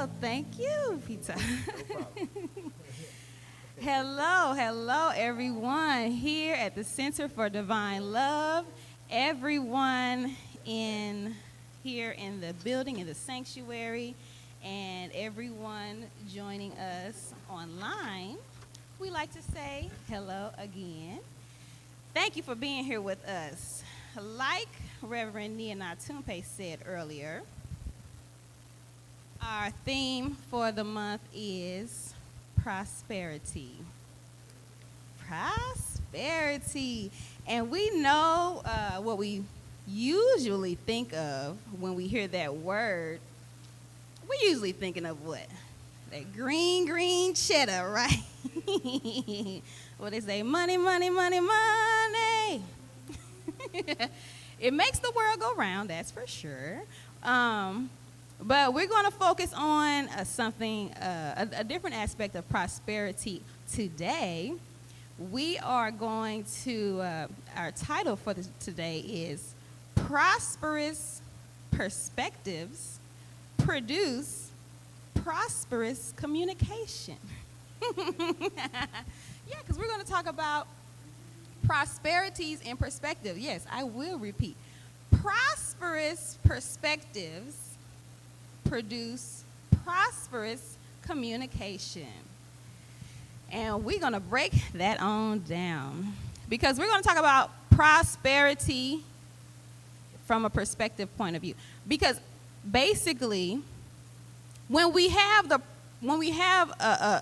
Oh, thank you, Peter. No problem. Hello, everyone here at the Center for Divine Love. Everyone in here in the building, in the sanctuary, and everyone joining us online. We like to say hello again. Thank you for being here with us. Like Reverend Nia Natumpe said earlier, our theme for the month is prosperity. Prosperity. And we know what we usually think of when we hear that word. We're usually thinking of what? That green cheddar, right? What they say, money, money, money, money. It makes the world go round, that's for sure. But we're going to focus on a different aspect of prosperity today. We are going to, our title for today is Prosperous Perspectives Produce Prosperous Communication. Yeah, because we're going to talk about prosperities and perspective. Yes, I will repeat. Prosperous perspectives produce prosperous communication. And we're going to break that on down because we're going to talk about prosperity from a perspective point of view. Because basically, when we have a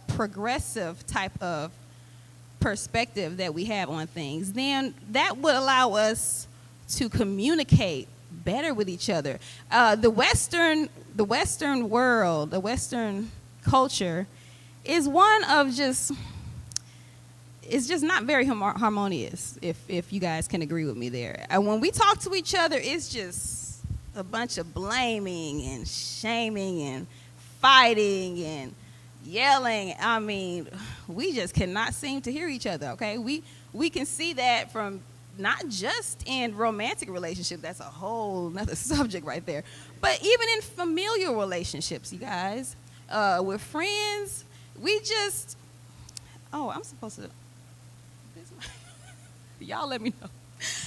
progressive type of perspective that we have on things, then that would allow us to communicate better with each other. The Western world, the Western culture, is one of it's just not very harmonious. If you guys can agree with me there, when we talk to each other, it's just a bunch of blaming and shaming and fighting and yelling. I mean, we just cannot seem to hear each other, okay? We can see that from not just in romantic relationships, that's a whole nother subject right there, but even in familial relationships, you guys, with friends, we just, I'm supposed to, y'all let me know.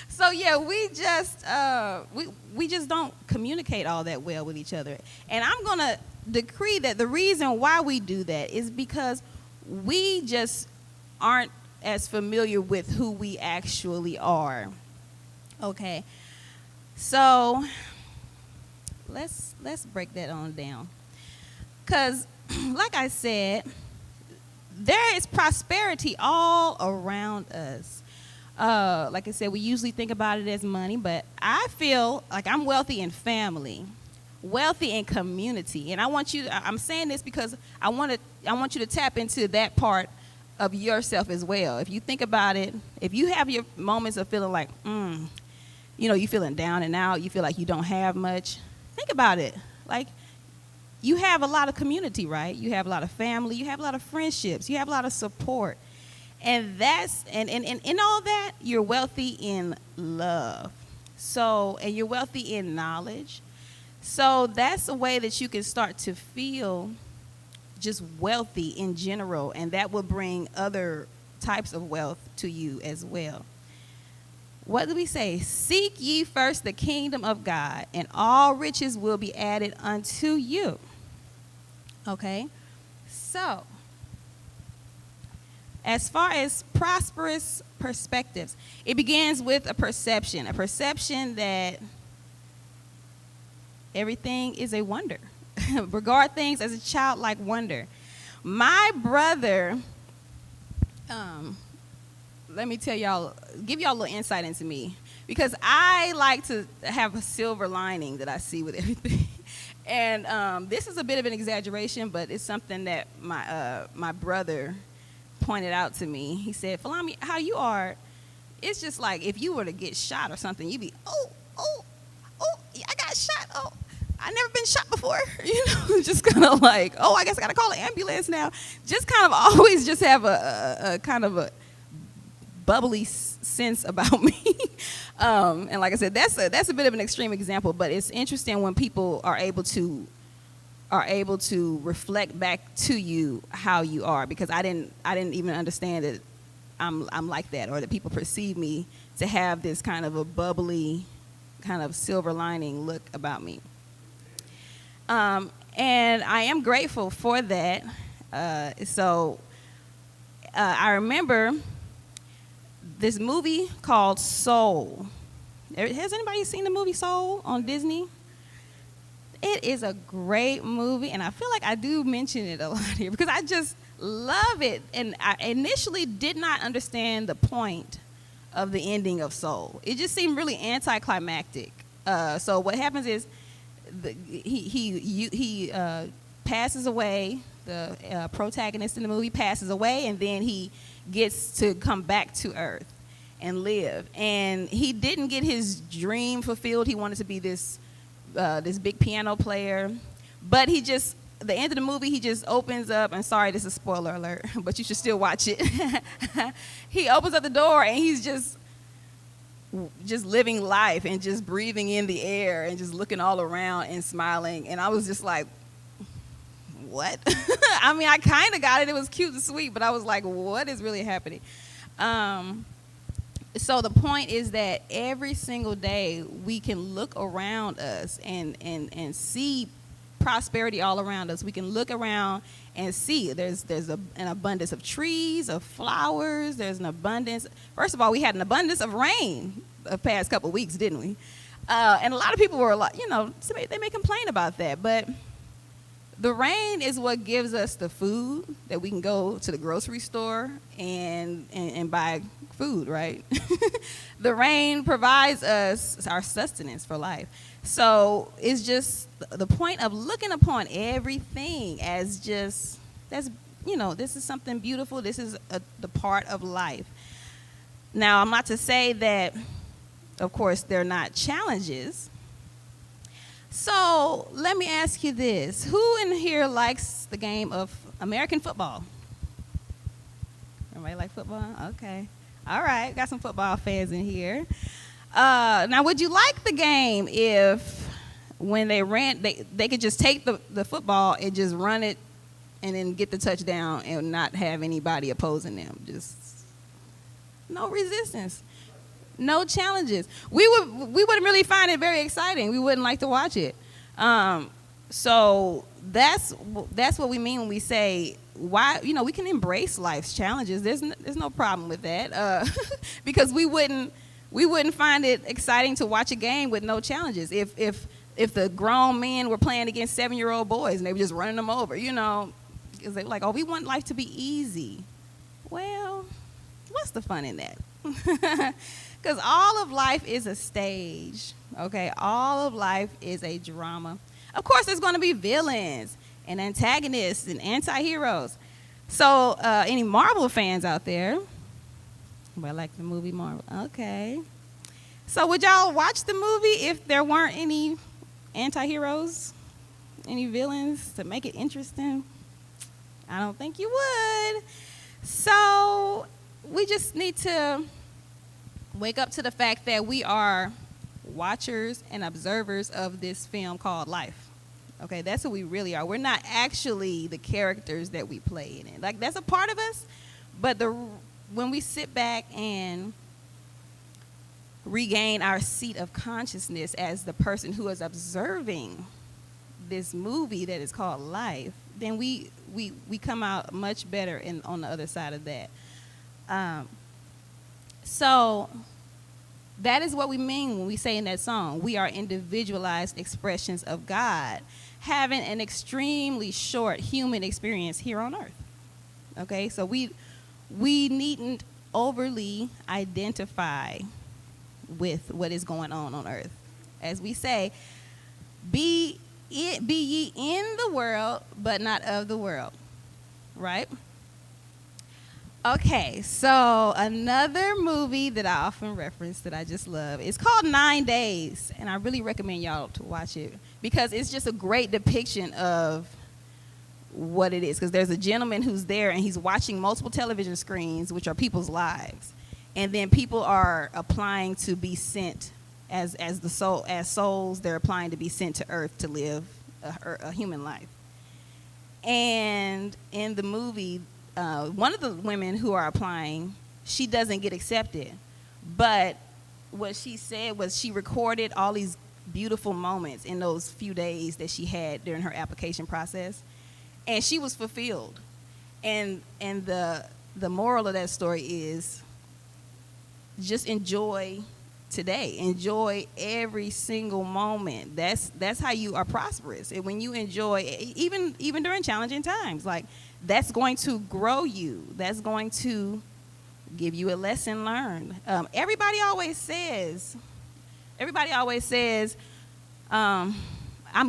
So yeah, we just don't communicate all that well with each other. And I'm gonna decree that the reason why we do that is because we just aren't as familiar with who we actually are. Okay, so let's break that on down. Because like I said, there is prosperity all around us. Like I said, we usually think about it as money, but I feel like I'm wealthy in family, wealthy in community. And I'm saying this because I want you to tap into that part of yourself as well. If you think about it, if you have your moments of feeling like, you feeling down and out, you feel like you don't have much, think about it. Like, you have a lot of community, right? You have a lot of family, you have a lot of friendships, you have a lot of support. And that's, and in all that, you're wealthy in love. So, and you're wealthy in knowledge. So that's a way that you can start to feel just wealthy in general, and that will bring other types of wealth to you as well. What do we say? Seek ye first the kingdom of God, and all riches will be added unto you. Okay? So, as far as prosperous perspectives, it begins with a perception that everything is a wonder. Regard things as a childlike wonder. My brother, let me tell y'all, give y'all a little insight into me, because I like to have a silver lining that I see with everything. And this is a bit of an exaggeration, but it's something that my brother pointed out to me. He said, Folami, how you are, it's just like if you were to get shot or something, you'd be, oh, I got shot, I've never been shot before, just kind of like, I guess I got to call an ambulance now. Just kind of always just have a kind of a bubbly sense about me. And like I said, that's a bit of an extreme example, but it's interesting when people are able to are able to reflect back to you how you are, because I didn't even understand that I'm like that, or that people perceive me to have this kind of a bubbly, kind of silver lining look about me. And I am grateful for that. I remember this movie called Soul. Has anybody seen the movie Soul on Disney? It is a great movie, and I feel like I do mention it a lot here because I just love it. And I initially did not understand the point of the ending of Soul. It just seemed really anticlimactic. So what happens is he passes away. The protagonist in the movie passes away, and then he gets to come back to Earth and live. And he didn't get his dream fulfilled. He wanted to be this big piano player, but the end of the movie, he just opens up, and sorry, this is a spoiler alert, but you should still watch it. He opens up the door, and he's just living life and just breathing in the air and just looking all around and smiling. And I was just like, what? I mean, I kind of got it. It was cute and sweet, but I was like, what is really happening? So the point is that every single day we can look around us and see prosperity all around us. We can look around and see there's an abundance of trees, of flowers. There's an abundance. First of all, we had an abundance of rain the past couple of weeks, didn't we? And a lot of people were like, they may complain about that, but the rain is what gives us the food that we can go to the grocery store and buy food, right? The rain provides us our sustenance for life. So it's just the point of looking upon everything as just, this is something beautiful. This is the part of life. Now, I'm not to say that, of course, they're not challenges. So let me ask you this. Who in here likes the game of American football? Everybody like football? Okay. All right. Got some football fans in here. Now, would you like the game if when they ran, they could just take the football and just run it and then get the touchdown and not have anybody opposing them? Just no resistance. No challenges. We wouldn't really find it very exciting. We wouldn't like to watch it. So that's what we mean when we say why. We can embrace life's challenges. There's no problem with that because we wouldn't find it exciting to watch a game with no challenges. If the grown men were playing against 7-year-old boys and they were just running them over, because they were like, oh, we want life to be easy. Well, what's the fun in that? Because all of life is a stage, okay? All of life is a drama. Of course, there's going to be villains and antagonists and anti-heroes. So any Marvel fans out there? Well, like the movie Marvel. Okay. So would y'all watch the movie if there weren't any anti-heroes, any villains to make it interesting? I don't think you would. So we just need to wake up to the fact that we are watchers and observers of this film called life. Okay, that's who we really are. We're not actually the characters that we play in it. Like, that's a part of us, but when we sit back and regain our seat of consciousness as the person who is observing this movie that is called life, then we come out much better on the other side of that. So that is what we mean when we say in that song, we are individualized expressions of God, having an extremely short human experience here on earth. Okay, so we needn't overly identify with what is going on earth. As we say, be ye in the world, but not of the world. Right? Okay, so another movie that I often reference that I just love is called 9 Days, and I really recommend y'all to watch it because it's just a great depiction of what it is. Because there's a gentleman who's there, and he's watching multiple television screens, which are people's lives, and then people are applying to be sent as souls. They're applying to be sent to Earth to live a human life. And in the movie, one of the women who are applying, she doesn't get accepted. But what she said was she recorded all these beautiful moments in those few days that she had during her application process, and she was fulfilled. And the moral of that story is just enjoy today. Enjoy every single moment. That's how you are prosperous. And when you enjoy, even during challenging times, like, that's going to grow you. That's going to give you a lesson learned. Everybody always says, I'm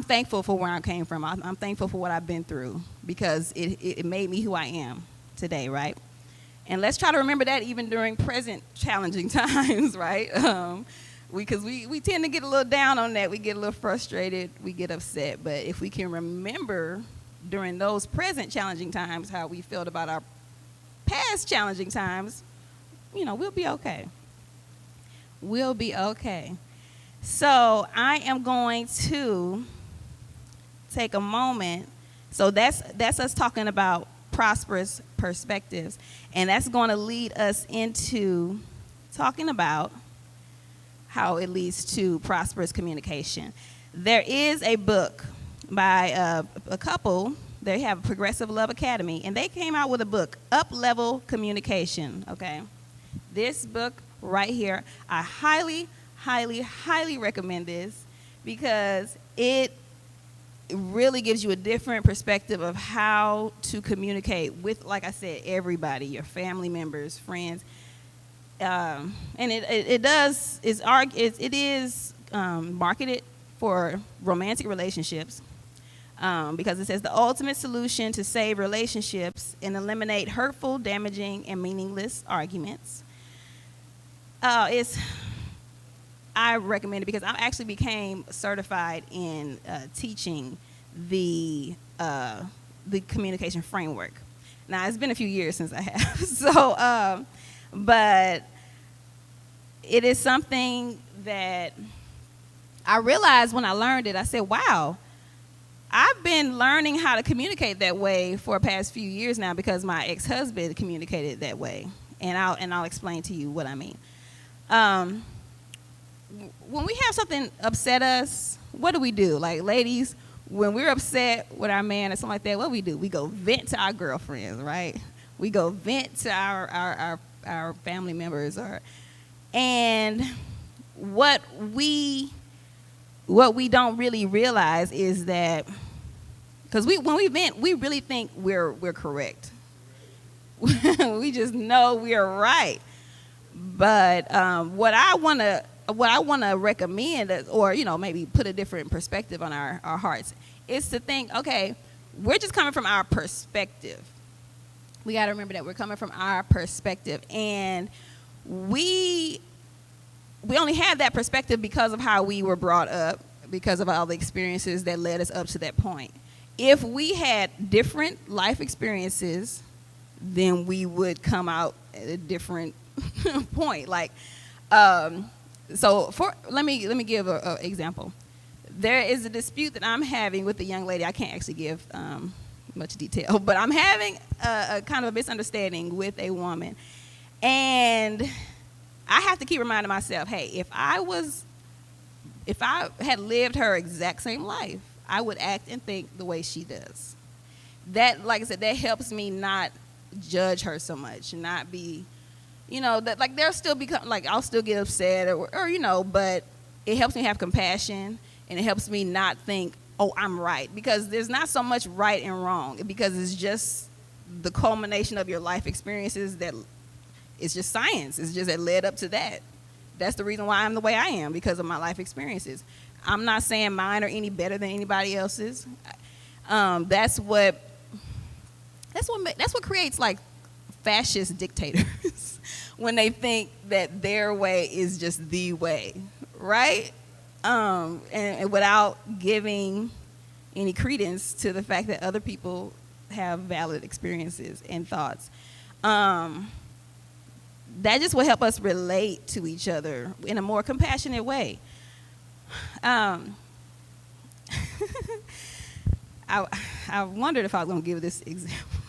thankful for where I came from. I'm thankful for what I've been through, because it made me who I am today, right? And let's try to remember that even during present challenging times, right? Because we tend to get a little down on that. We get a little frustrated. We get upset. But if we can remember during those present challenging times how we felt about our past challenging times, we'll be okay. We'll be okay. So I am going to take a moment. So that's us talking about prosperous perspectives. And that's going to lead us into talking about how it leads to prosperous communication. There is a book by a couple. They have Progressive Love Academy, and they came out with a book, Up Level Communication, okay? This book right here, I highly, highly, highly recommend this, because it really gives you a different perspective of how to communicate with, like I said, everybody, your family members, friends. And it is marketed for romantic relationships, because it says the ultimate solution to save relationships and eliminate hurtful, damaging, and meaningless arguments. I recommend it because I actually became certified in teaching the communication framework. Now, it's been a few years since I have, so but it is something that I realized when I learned it. I said, wow, I've been learning how to communicate that way for the past few years now, because my ex-husband communicated that way, and I'll explain to you what I mean. When we have something upset us, what do? Like, ladies, when we're upset with our man or something like that, what do? We go vent to our girlfriends, right? We go vent to our family members, and what we don't really realize is that, because when we vent, we really think we're correct. We just know we're right. But what I want to recommend, or maybe put a different perspective on our hearts, is to think, okay, we're just coming from our perspective. We got to remember that we're coming from our perspective, and we only have that perspective because of how we were brought up, because of all the experiences that led us up to that point. If we had different life experiences, then we would come out at a different point. Like, so let me give an example. There is a dispute that I'm having with a young lady. I can't actually give much detail, but I'm having a kind of a misunderstanding with a woman, and I have to keep reminding myself, hey, if I had lived her exact same life, I would act and think the way she does. That, like I said, that helps me not judge her so much, not be, that, like, there'll still become, like, I'll still get upset or but it helps me have compassion, and it helps me not think, oh, I'm right, because there's not so much right and wrong, because it's just the culmination of your life experiences. That it's just science. It's just that led up to that. That's the reason why I'm the way I am, because of my life experiences. I'm not saying mine are any better than anybody else's. That's what creates, like, fascist dictators when they think that their way is just the way, right? And without giving any credence to the fact that other people have valid experiences and thoughts. That just will help us relate to each other in a more compassionate way. I wondered if I was going to give this example.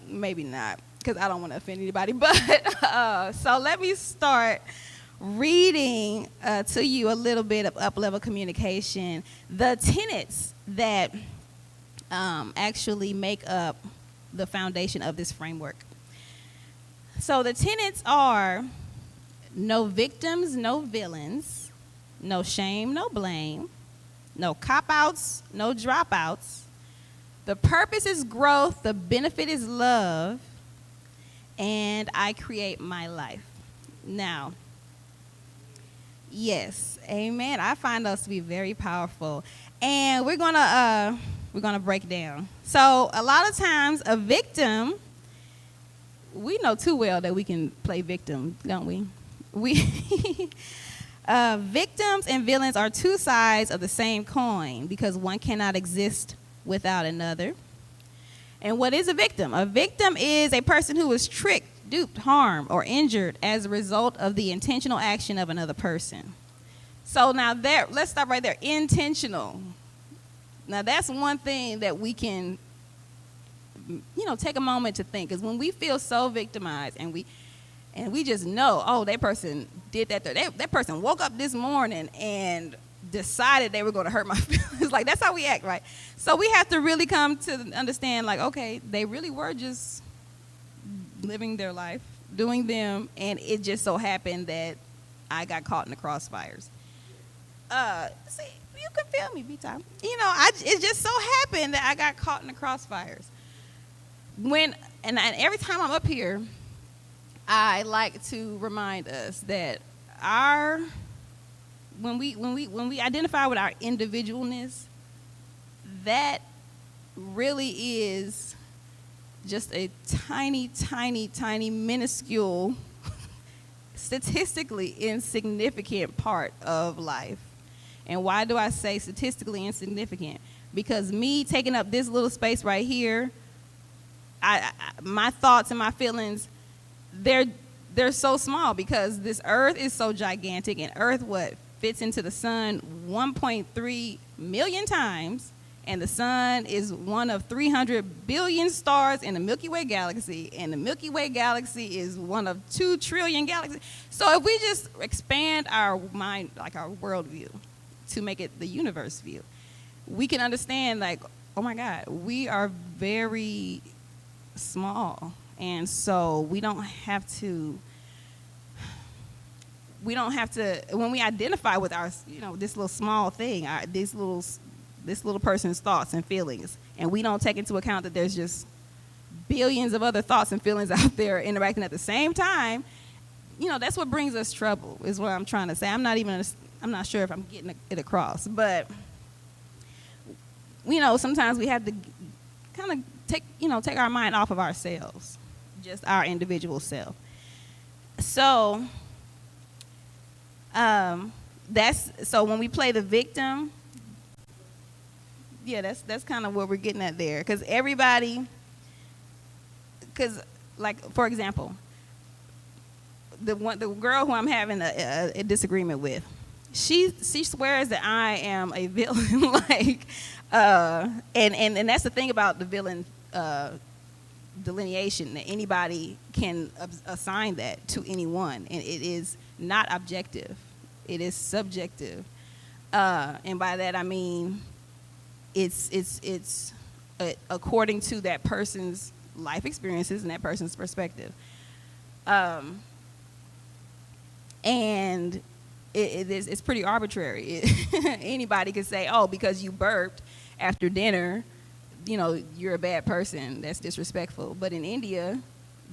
Maybe not, because I don't want to offend anybody. But so let me start reading to you a little bit of up-level communication, the tenets that actually make up the foundation of this framework. So the tenets are: no victims, no villains, no shame, no blame, no cop-outs, no dropouts. The purpose is growth, the benefit is love, and I create my life. Now, yes, amen. I find those to be very powerful. And we're gonna break down. So a lot of times a victim, we know too well that we can play victim, don't we? Victims and villains are two sides of the same coin because one cannot exist without another. And what is a victim? A victim is a person who is tricked, duped, harmed, or injured as a result of the intentional action of another person. So now let's stop right there. Intentional. Now that's one thing that we can, take a moment to think. Because when we feel so victimized and we just know, oh, that person did that. That person woke up this morning and decided they were going to hurt my feelings. Like, that's how we act, right? So we have to really come to understand, like, okay, they really were just living their life, doing them, and it just so happened that I got caught in the crossfires. See, you can feel me, B-Time. It just so happened that I got caught in the crossfires. And every time I'm up here, I like to remind us that when we identify with our individualness, that really is just a tiny, tiny, tiny, minuscule, statistically insignificant part of life. And why do I say statistically insignificant? Because me taking up this little space right here, my thoughts and my feelings, they're so small because this earth is so gigantic, and earth fits into the sun 1.3 million times, and the sun is one of 300 billion stars in the Milky Way galaxy, and the Milky Way galaxy is one of 2 trillion galaxies. So if we just expand our mind, like our worldview, to make it the universe view, we can understand, like, oh my God, we are very small. And so we don't have to, when we identify with our, this little small thing, this little person's thoughts and feelings, and we don't take into account that there's just billions of other thoughts and feelings out there interacting at the same time, that's what brings us trouble, is what I'm trying to say. I'm not sure if I'm getting it across, but, sometimes we have to kind of take our mind off of ourselves, just our individual self. So so when we play the victim, that's kind of what we're getting at there. Because like, for example, the girl who I'm having a disagreement with, she swears that I am a villain, like, and that's the thing about the villain delineation, that anybody can assign that to anyone, and it is not objective, it is subjective, and by that I mean it's according to that person's life experiences and that person's perspective, and it's pretty arbitrary. Anybody could say, oh, because you burped after dinner, you're a bad person. That's disrespectful. But in India,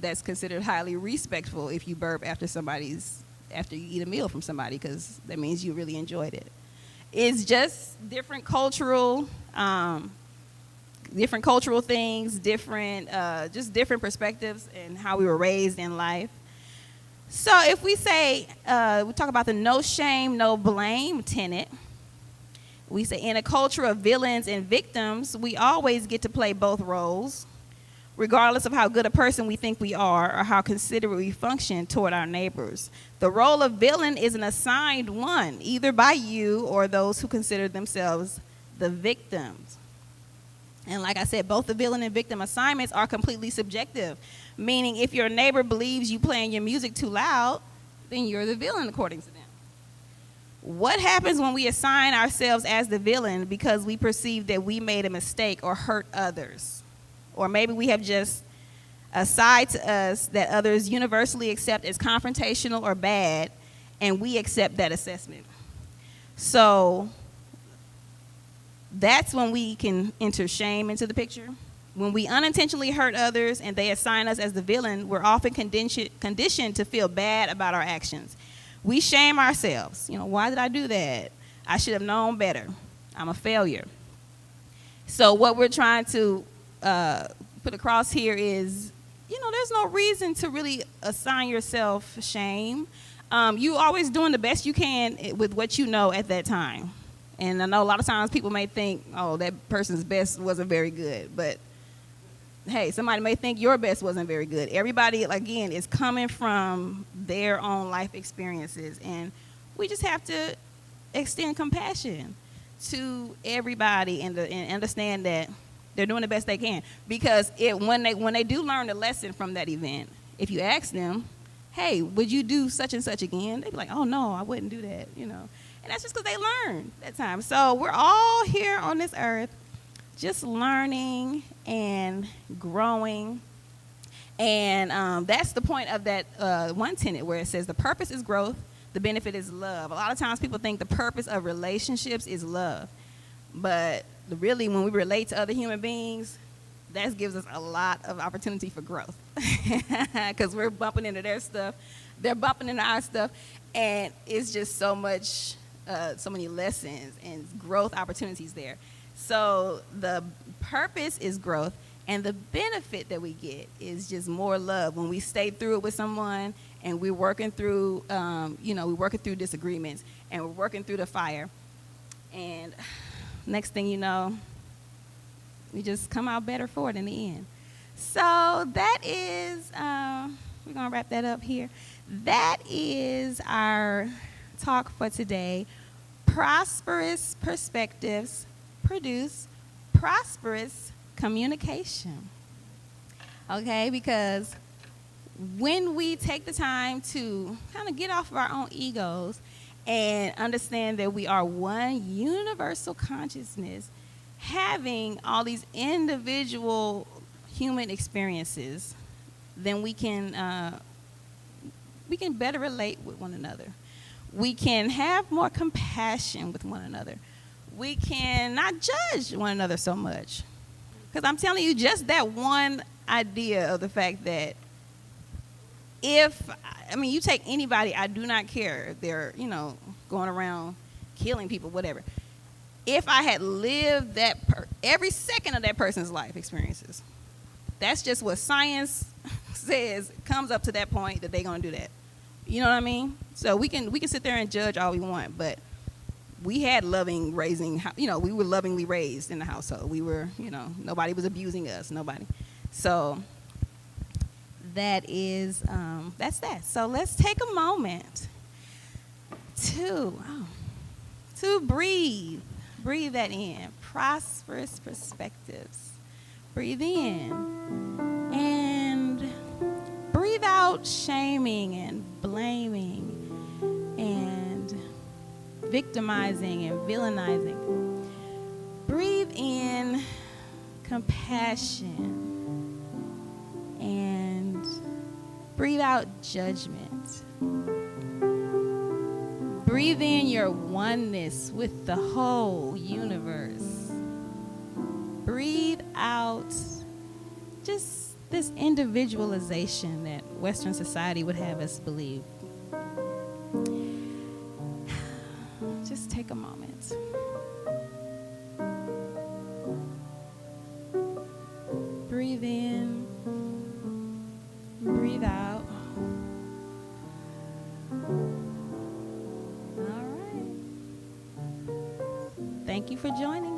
that's considered highly respectful if you burp after you eat a meal from somebody, because that means you really enjoyed it. It's just different cultural things, just different perspectives and how we were raised in life. So if we say, we talk about the no shame, no blame tenet, we say in a culture of villains and victims, we always get to play both roles, regardless of how good a person we think we are or how considerate we function toward our neighbors. The role of villain is an assigned one, either by you or those who consider themselves the victims. And like I said, both the villain and victim assignments are completely subjective, meaning if your neighbor believes you playing your music too loud, then you're the villain according to them. What happens when we assign ourselves as the villain because we perceive that we made a mistake or hurt others? Or maybe we have just a side to us that others universally accept as confrontational or bad, and we accept that assessment. So that's when we can enter shame into the picture. When we unintentionally hurt others and they assign us as the villain, we're often conditioned to feel bad about our actions. We shame ourselves. Why did I do that? I should have known better. I'm a failure. So what we're trying to put across here is, there's no reason to really assign yourself shame. You always doing the best you can with what you know at that time. And I know a lot of times people may think, oh, that person's best wasn't very good. But, hey, somebody may think your best wasn't very good. Everybody, again, is coming from their own life experiences. And we just have to extend compassion to everybody and understand that they're doing the best they can. Because when they do learn the lesson from that event, if you ask them, hey, would you do such and such again? They'd be like, oh, no, I wouldn't do that, And that's just because they learned that time. So we're all here on this earth just learning and growing. And that's the point of that one tenet where it says the purpose is growth, the benefit is love. A lot of times people think the purpose of relationships is love. But really, when we relate to other human beings, that gives us a lot of opportunity for growth. Because we're bumping into their stuff. They're bumping into our stuff. And it's just so many lessons and growth opportunities there. So the purpose is growth, and the benefit that we get is just more love when we stay through it with someone, and we're working through, we're working through disagreements, and we're working through the fire. And next thing you know, we just come out better for it in the end. So that is, we're going to wrap that up here. That is our talk for today. Prosperous perspectives produce prosperous communication. Okay, because when we take the time to kind of get off of our own egos and understand that we are one universal consciousness having all these individual human experiences, then we can better relate with one another. We can have more compassion with one another. We can not judge one another so much. Because I'm telling you, just that one idea of the fact that you take anybody, I do not care if they're, going around killing people, whatever. If I had lived every second of that person's life experiences, that's just what science says comes up to that point that they're going to do that. You know what I mean? So we can sit there and judge all we want, but we had loving raising, we were lovingly raised in the household. We were, nobody was abusing us, nobody. So that is, that's that. So let's take a moment to breathe. Breathe that in. Prosperous perspectives. Breathe in. And breathe out shaming and blaming and victimizing and villainizing. Breathe in compassion and breathe out judgment. Breathe in your oneness with the whole universe. Breathe out just this individualization that Western society would have us believe. Just take a moment. Breathe in, breathe out. All right. Thank you for joining.